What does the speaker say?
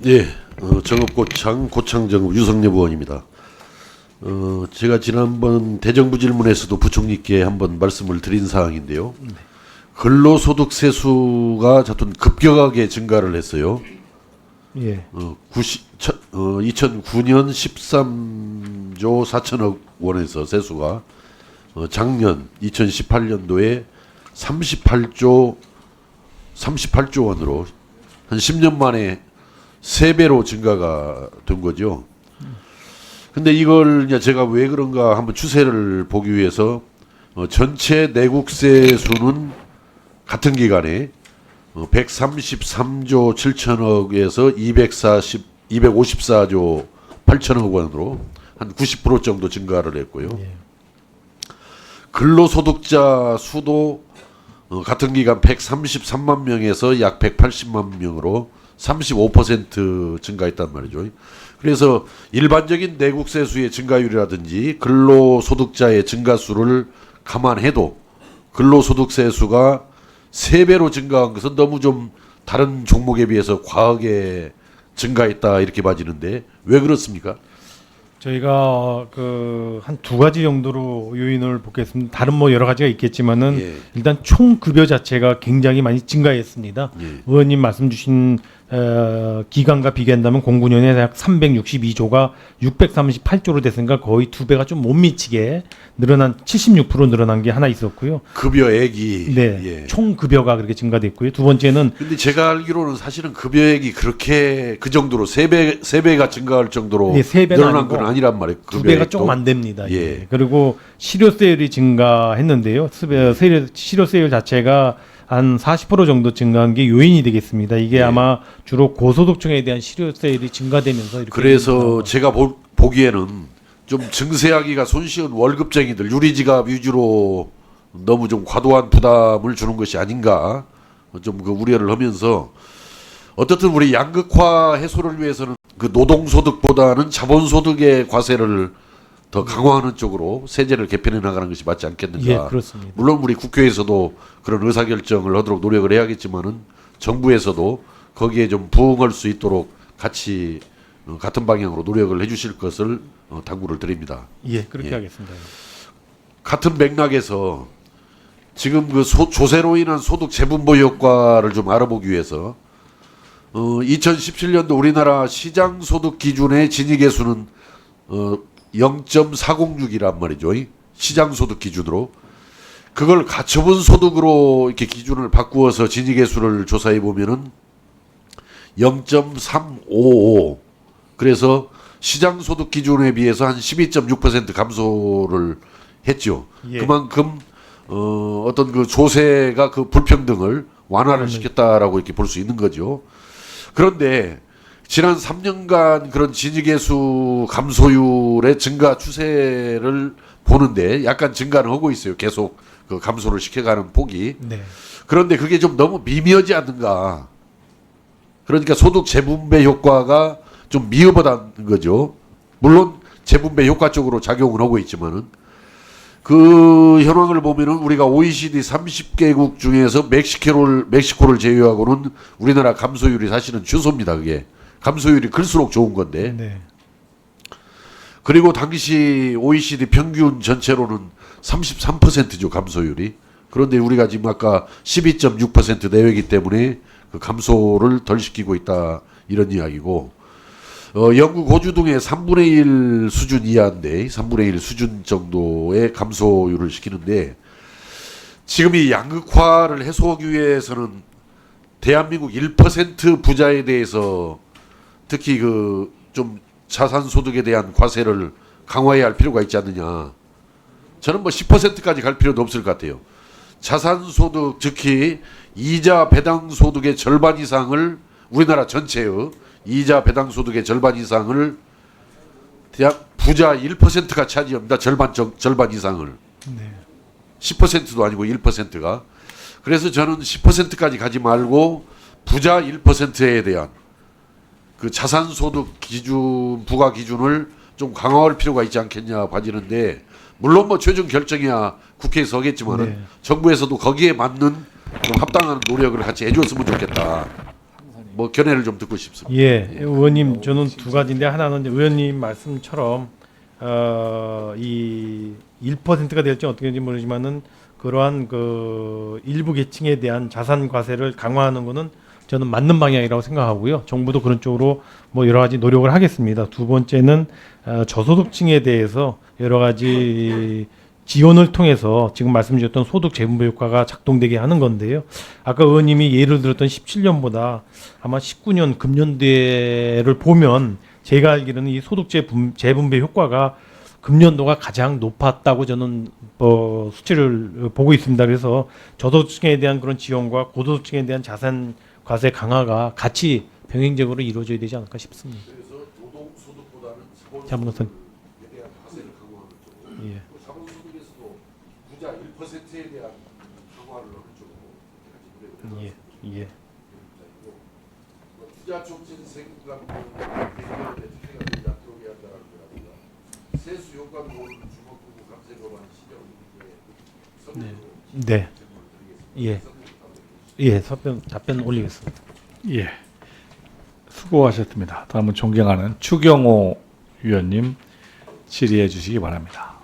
예, 정읍고창 고창정읍 유성엽 의원입니다. 제가 지난번 대정부 질문에서도 부총리께 한번 말씀을 드린 사항인데요. 근로소득 세수가 하여튼 급격하게 증가를 했어요. 예. 2009년 13조 4천억 원에서 세수가 작년 2018년도에 38조 원으로 한 10년 만에 3배로 증가가 된 거죠. 근데 이걸 이제 제가 왜 그런가 한번 추세를 보기 위해서 전체 내국세 수는 같은 기간에 133조 7천억에서 254조 8천억 원으로 한 90% 정도 증가를 했고요. 예. 근로소득자 수도 같은 기간 133만 명에서 약 180만 명으로 35% 증가했단 말이죠. 그래서 일반적인 내국세수의 증가율이라든지 근로소득자의 증가수를 감안해도 근로소득세수가 3배로 증가한 것은 너무 좀 다른 종목에 비해서 과하게 증가했다 이렇게 봐지는데 왜 그렇습니까? 저희가 한 두 가지 정도로 요인을 보겠습니다. 다른 뭐 여러 가지가 있겠지만은 예. 일단 총 급여 자체가 굉장히 많이 증가했습니다. 예. 의원님 말씀 주신 기간과 비교한다면 09년에 약 362조가 638조로 됐으니까 거의 2배가 좀 못 미치게 늘어난 76% 늘어난 게 하나 있었고요. 급여액이 네, 예. 총 급여가 그렇게 증가됐고요. 두 번째는 근데 제가 알기로는 사실은 급여액이 그렇게 그 정도로 3배가 증가할 정도로 예, 3배는 늘어난 아니고 건 아니란 말이에요. 2배가 조금 안 됩니다. 예. 예. 그리고 실효세율이 증가했는데요. 실효세율 자체가 한 40% 정도 증가한 게 요인이 되겠습니다. 이게 예. 아마 주로 고소득층에 대한 실효세율이 증가되면서 이렇게 그래서 제가 보기에는 좀 증세하기가 손쉬운 월급쟁이들 유리지갑 위주로 너무 좀 과도한 부담을 주는 것이 아닌가 좀 그 우려를 하면서 어떻든 우리 양극화 해소를 위해서는 그 노동소득보다는 자본소득의 과세를 더 강화하는 쪽으로 세제를 개편해 나가는 것이 맞지 않겠는가. 예, 그렇습니다. 물론 우리 국회에서도 그런 의사결정을 하도록 노력을 해야겠지만은 정부에서도 거기에 좀 부응할 수 있도록 같이 같은 방향으로 노력을 해주실 것을 당부를 드립니다. 예, 그렇게 예. 하겠습니다. 같은 맥락에서 지금 그 조세로 인한 소득 재분배 효과를 좀 알아보기 위해서 2017년도 우리나라 시장 소득 기준의 진위계수는 0.406이란 말이죠. 시장 소득 기준으로 그걸 가처분 소득으로 이렇게 기준을 바꾸어서 진위계수를 조사해 보면은 0.355. 그래서 시장 소득 기준에 비해서 한 12.6% 감소를 했죠. 예. 그만큼 어떤 그 조세가 그 불평등을 완화를 시켰다라고 이렇게 볼 수 있는 거죠. 그런데 지난 3년간 그런 진위계수 감소율의 증가 추세를 보는데 약간 증가는 하고 있어요. 계속 그 감소를 시켜가는 폭이. 네. 그런데 그게 좀 너무 미미하지 않는가. 그러니까 소득 재분배 효과가 좀 미흡하다는 거죠. 물론 재분배 효과 쪽으로 작용을 하고 있지만은 그 현황을 보면은 우리가 OECD 30개국 중에서 멕시코를 제외하고는 우리나라 감소율이 사실은 최소입니다. 그게 감소율이 클수록 좋은 건데. 네. 그리고 당시 OECD 평균 전체로는 33%죠 감소율이. 그런데 우리가 지금 아까 12.6% 내외이기 때문에 그 감소를 덜 시키고 있다 이런 이야기고. 영국, 호주 등의 3분의 1 수준 이하인데 3분의 1 수준 정도의 감소율을 시키는데 지금 이 양극화를 해소하기 위해서는 대한민국 1% 부자에 대해서 특히 그 좀 자산 소득에 대한 과세를 강화해야 할 필요가 있지 않느냐. 저는 뭐 10%까지 갈 필요도 없을 것 같아요. 자산 소득 특히 이자 배당 소득의 절반 이상을 우리나라 전체의 이자 배당 소득의 절반 이상을 대학 부자 1%가 차지합니다. 절반 이상을. 네. 10%도 아니고 1%가. 그래서 저는 10%까지 가지 말고 부자 1%에 대한 그 자산 소득 기준 부과 기준을 좀 강화할 필요가 있지 않겠냐 봐지는데 물론 뭐 최종 결정이야 국회에서 하겠지만은 네. 정부에서도 거기에 맞는 좀 합당한 노력을 같이 해줬으면 좋겠다. 뭐 견해를 좀 듣고 싶습니다. 예, 의원님 저는 두 가지인데 하나는 이제 의원님 말씀처럼 이 1%가 될지 어떻게 될지 모르지만은 그러한 그 일부 계층에 대한 자산 과세를 강화하는 것은 저는 맞는 방향이라고 생각하고요. 정부도 그런 쪽으로 뭐 여러 가지 노력을 하겠습니다. 두 번째는 저소득층에 대해서 여러 가지 지원을 통해서 지금 말씀 주셨던 소득 재분배 효과가 작동되게 하는 건데요. 아까 의원님이 예를 들었던 17년보다 아마 19년 금년대를 보면 제가 알기로는 이 소득 재분배 효과가 금년도가 가장 높았다고 저는 수치를 보고 있습니다. 그래서 저소득층에 대한 그런 지원과 고소득층에 대한 자산 과세 강화가 같이 병행적으로 이루어져야 되지 않을까 싶습니다. 그래서 노동소득보다는 자본소득. 자본소득에 대한 과세를 강화하는 쪽으로, 예. 또 자본소득에서도 부자 1%에 대한 강화를 하는 쪽으로 예, 예, 투자 촉진 세금과 대기업에 투자가 되지 않도록 해야 한다는 거라든가 세수 효과를 모르는 주먹구구 감세 법안 시정 이게 선거로 네, 질문을 예, 예, 답변 올리겠습니다. 예, 수고하셨습니다. 다음은 존경하는 추경호 위원님 질의해 주시기 바랍니다.